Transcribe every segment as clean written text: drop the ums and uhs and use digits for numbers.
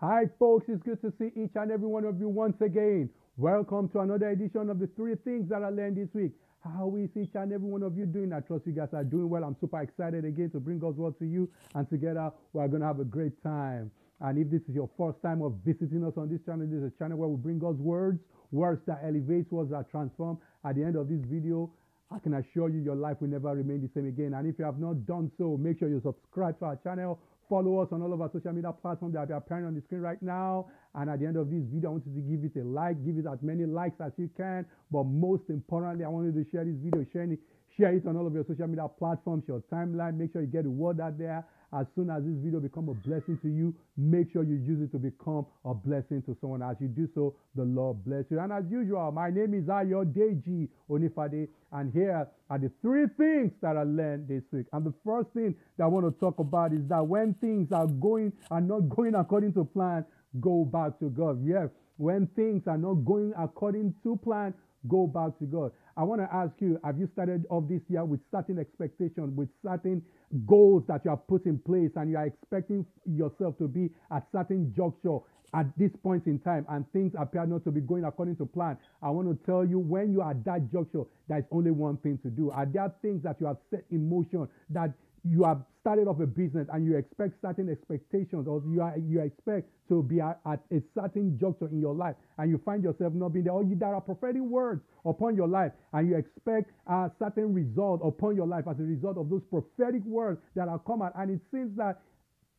Hi, folks. It's good to see each and every one of you once again. Welcome to another edition of the three things that I learned this week. How is each and every one of you doing? I trust you guys are doing well. I'm super excited again to bring God's word to you, and together we're going to have a great time. And if this is your first time of visiting us on this channel, this is a channel where we bring God's words that elevate, words that transform. At the end of this video, I can assure you your life will never remain the same again. And if you have not done so, make sure you subscribe to our channel. Follow us on all of our social media platforms that are appearing on the screen right now. And at the end of this video, I want you to give it a like, give it as many likes as you can. But most importantly, I want you to share this video, share it on all of your social media platforms, your timeline. Make sure you get the word out there. As soon as this video becomes a blessing to you, make sure you use it to become a blessing to someone. As you do so, the Lord bless you. And as usual, my name is Ayodeji Onifade, and here are the three things that I learned this week. And the first thing that I want to talk about is that when things are not going according to plan, go back to God. Yes, when things are not going according to plan, go back to God. I want to ask you, have you started off this year with certain expectations, with certain goals that you have put in place, and you are expecting yourself to be at certain juncture at this point in time, and things appear not to be going according to plan? I want to tell you, when you are at that juncture, there is only one thing to do. Are there things that you have set in motion, that you have started off a business and you expect certain expectations, or you expect to be at a certain juncture in your life, and you find yourself not being there, or there are prophetic words upon your life and you expect a certain result upon your life as a result of those prophetic words that are come out, and it seems that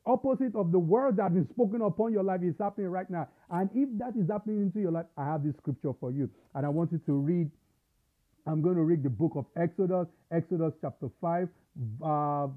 opposite of the word that has been spoken upon your life is happening right now. And if that is happening into your life, I have this scripture for you, and I want you to read. I'm going to read the book of Exodus chapter 5,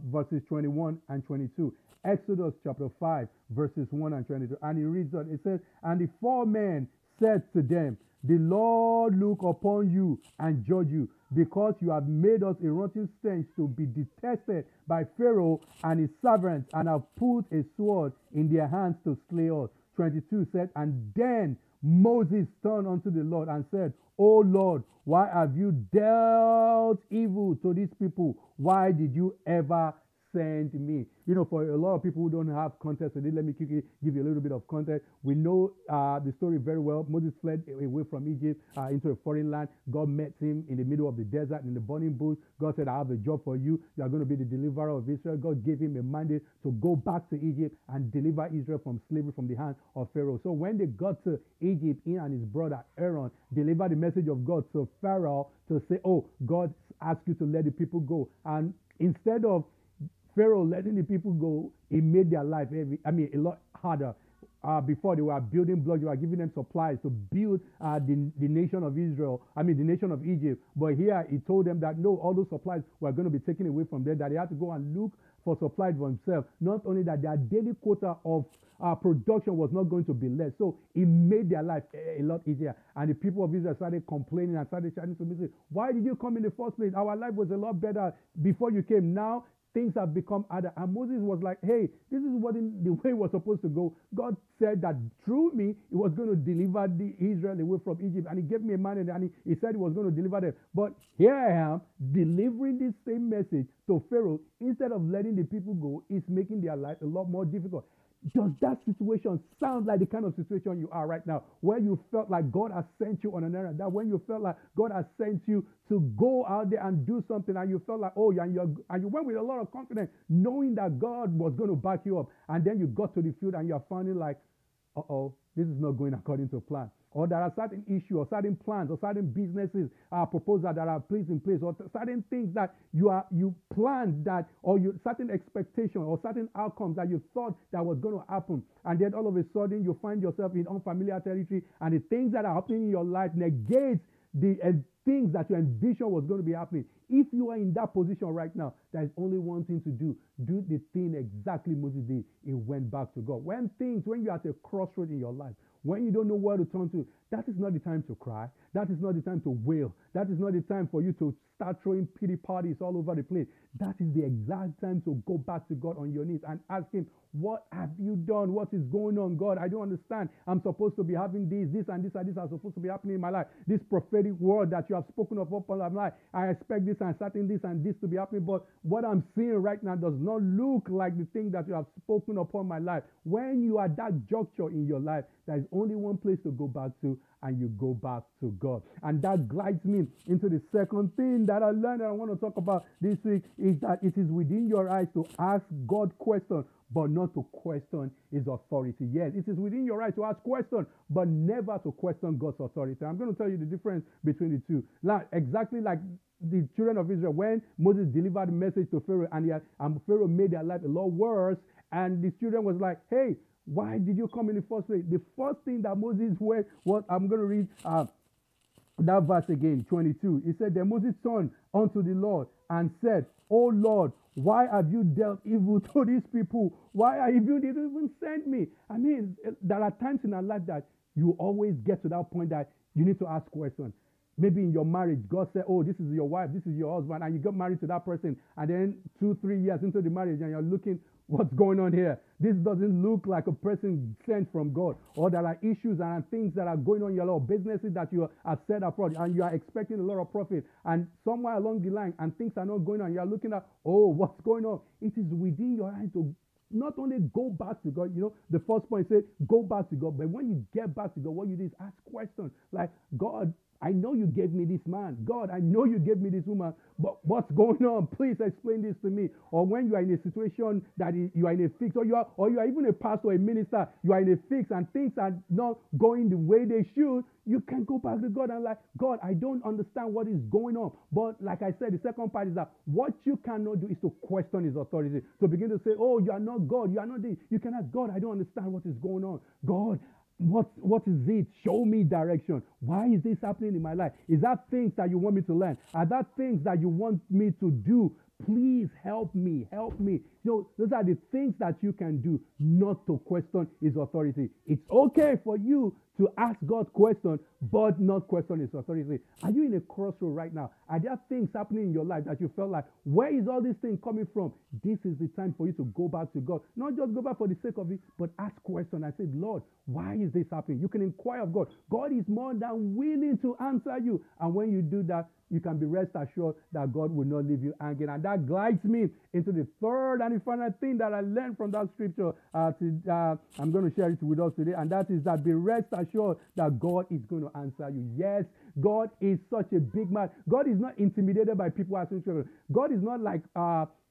verses 21 and 22. Exodus chapter 5, verses 1 and 22. And it reads that it says, "And the four men said to them, The Lord look upon you and judge you, because you have made us a rotten stench to be detested by Pharaoh and his servants, and have put a sword in their hands to slay us." 22 said, "And then Moses turned unto the Lord and said, O Lord, why have you dealt evil to these people? Why did you ever send me?" You know, for a lot of people who don't have context today, let me quickly give you a little bit of context. We know the story very well. Moses fled away from Egypt into a foreign land. God met him in the middle of the desert, in the burning bush. God said, "I have a job for you. You are going to be the deliverer of Israel." God gave him a mandate to go back to Egypt and deliver Israel from slavery, from the hand of Pharaoh. So when they got to Egypt, he and his brother Aaron delivered the message of God to Pharaoh to say, "Oh, God asked you to let the people go." And instead of Pharaoh letting the people go, it made their life a lot harder. Before, they were building blocks, they were giving them supplies to build the nation of Israel, the nation of Egypt. But here he told them that no, all those supplies were going to be taken away from them, that they had to go and look for supplies for themselves. Not only that, their daily quota of production was not going to be less. So it made their life a lot easier. And the people of Israel started complaining and started shouting to me, "Why did you come in the first place? Our life was a lot better before you came. Now things have become harder." And Moses was like, "Hey, this is what the way it was supposed to go. God said that through me, he was going to deliver the Israel away from Egypt. And he gave me a man, and he said he was going to deliver them. But here I am delivering this same message to Pharaoh. Instead of letting the people go, it's making their life a lot more difficult." Does that situation sound like the kind of situation you are right now, where you felt like God has sent you on an errand? That when you felt like God has sent you to go out there and do something, and you felt like, oh, and you went with a lot of confidence, knowing that God was going to back you up, and then you got to the field and you're finding like, uh-oh, this is not going according to plan. Or there are certain issues, or certain plans, or certain businesses proposals that are placed in place, or certain things that you planned that, or certain expectations, or certain outcomes that you thought that was going to happen, and then all of a sudden you find yourself in unfamiliar territory, and the things that are happening in your life negates the things that you envisioned was going to be happening. If you are in that position right now, there is only one thing to do. Do the thing exactly Moses did. He went back to God. When you're at a crossroad in your life, when you don't know where to turn to, that is not the time to cry. That is not the time to wail. That is not the time for you to start throwing pity parties all over the place. That is the exact time to go back to God on your knees and ask him, "What have you done? What is going on, God? I don't understand. I'm supposed to be having this and this and this are supposed to be happening in my life. This prophetic word that you have spoken of upon my life. I expect this and certain this to be happening, but what I'm seeing right now does not look like the thing that you have spoken upon my life. When you are at that juncture in your life, there is only one place to go back to, and you go back to God. And that glides me into the second thing that I learned that I want to talk about this week, is that it is within your eyes to ask God questions, but not to question his authority. Yes, it is within your right to ask questions, but never to question God's authority. I'm going to tell you the difference between the two. Like, exactly like the children of Israel, when Moses delivered the message to Pharaoh, and Pharaoh made their life a lot worse, and the children was like, hey, why did you come in the first place? The first thing that Moses went, what I'm going to read that verse again, 22. He said, then Moses turned unto the Lord and said, oh Lord, why have you dealt evil to these people? Why have you didn't even send me? I mean, there are times in our life that you always get to that point that you need to ask questions. Maybe in your marriage, God said, oh, this is your wife, this is your husband, and you got married to that person, and then 2-3 years into the marriage, and you're looking, what's going on here? This doesn't look like a person sent from God. Or there are issues and things that are going on in your life, businesses that you have set abroad, and you are expecting a lot of profit, and somewhere along the line, and things are not going on. You are looking at, oh, what's going on? It is within your hand to not only go back to God, the first point said, go back to God, but when you get back to God, what you do is ask questions like, God, I know you gave me this man. God, I know you gave me this woman, but what's going on? Please explain this to me. Or when you are in a situation that you are in a fix, or you are even a pastor, a minister, you are in a fix and things are not going the way they should, you can go back to God and like, God, I don't understand what is going on. But like I said, the second part is that what you cannot do is to question his authority. To begin to say, oh, you are not God, you are not this. You can ask God, I don't understand what is going on. God, what is it? Show me direction. Why is this happening in my life? Is that things that you want me to learn? Are that things that you want me to do? Please help me. Help me. Those are the things that you can do, not to question his authority. It's okay for you to ask God questions, but not question his authority. Are you in a crossroad right now? Are there things happening in your life that you felt like, where is all this thing coming from? This is the time for you to go back to God. Not just go back for the sake of it, but ask questions. I said, Lord, why is this happening? You can inquire of God. God is more than willing to answer you. And when you do that, you can be rest assured that God will not leave you hanging. And that glides me into the third and the final thing that I learned from that scripture. I'm going to share it with us today. And that is that be rest assured that God is going to answer you. Yes, God is such a big man. God is not intimidated by people asking questions. God is not like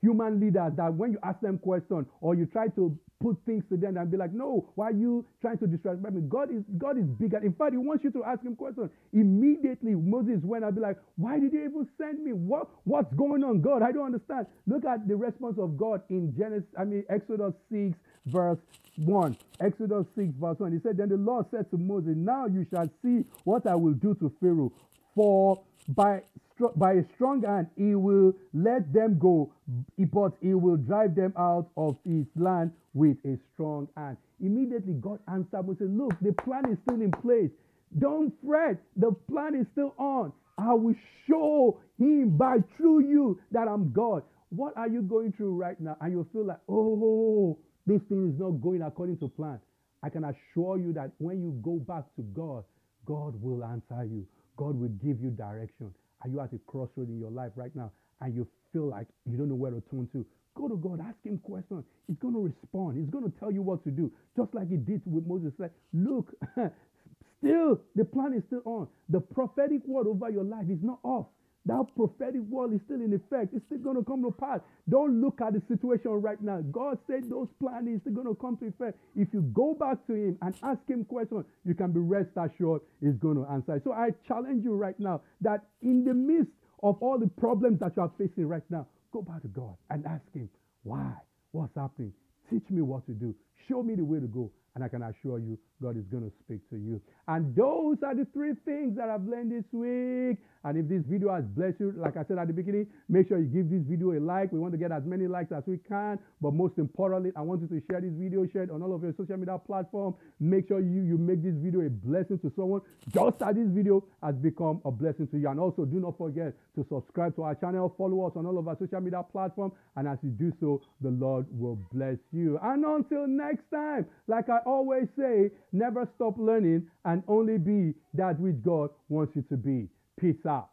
human leaders that when you ask them questions or you try to put things to them and be like, no, why are you trying to disrespect me? God is bigger. In fact, he wants you to ask him questions. Immediately, Moses went and be like, why did you even send me? What's going on, God? I don't understand. Look at the response of God in Exodus 6, verse 1. Exodus 6, verse 1. He said, then the Lord said to Moses, now you shall see what I will do to Pharaoh, for by a strong hand he will let them go, but he will drive them out of his land with a strong hand. Immediately God answered Moses, look, the plan is still in place. Don't fret, the plan is still on. I will show him through you that I'm God. What are you going through right now? And you feel like, oh, this thing is not going according to plan. I can assure you that when you go back to God, God will answer you. God will give you direction. Are you at a crossroad in your life right now and you feel like you don't know where to turn to? Go to God, ask him questions. He's going to respond. He's going to tell you what to do. Just like he did with Moses. Like, look, still, the plan is still on. The prophetic word over your life is not off. That prophetic word is still in effect. It's still going to come to pass. Don't look at the situation right now. God said those plans are still going to come to effect. If you go back to him and ask him questions, you can be rest assured he's going to answer. So I challenge you right now that in the midst of all the problems that you are facing right now, go back to God and ask him, why? What's happening? Teach me what to do. Show me the way to go. And I can assure you, God is going to speak to you. And those are the 3 things that I've learned this week. And if this video has blessed you, like I said at the beginning, make sure you give this video a like. We want to get as many likes as we can. But most importantly, I want you to share this video, share it on all of your social media platforms. Make sure you make this video a blessing to someone, just as this video has become a blessing to you. And also, do not forget to subscribe to our channel, follow us on all of our social media platforms. And as you do so, the Lord will bless you. And until next time, like I always say, never stop learning and only be that which God wants you to be. Peace out.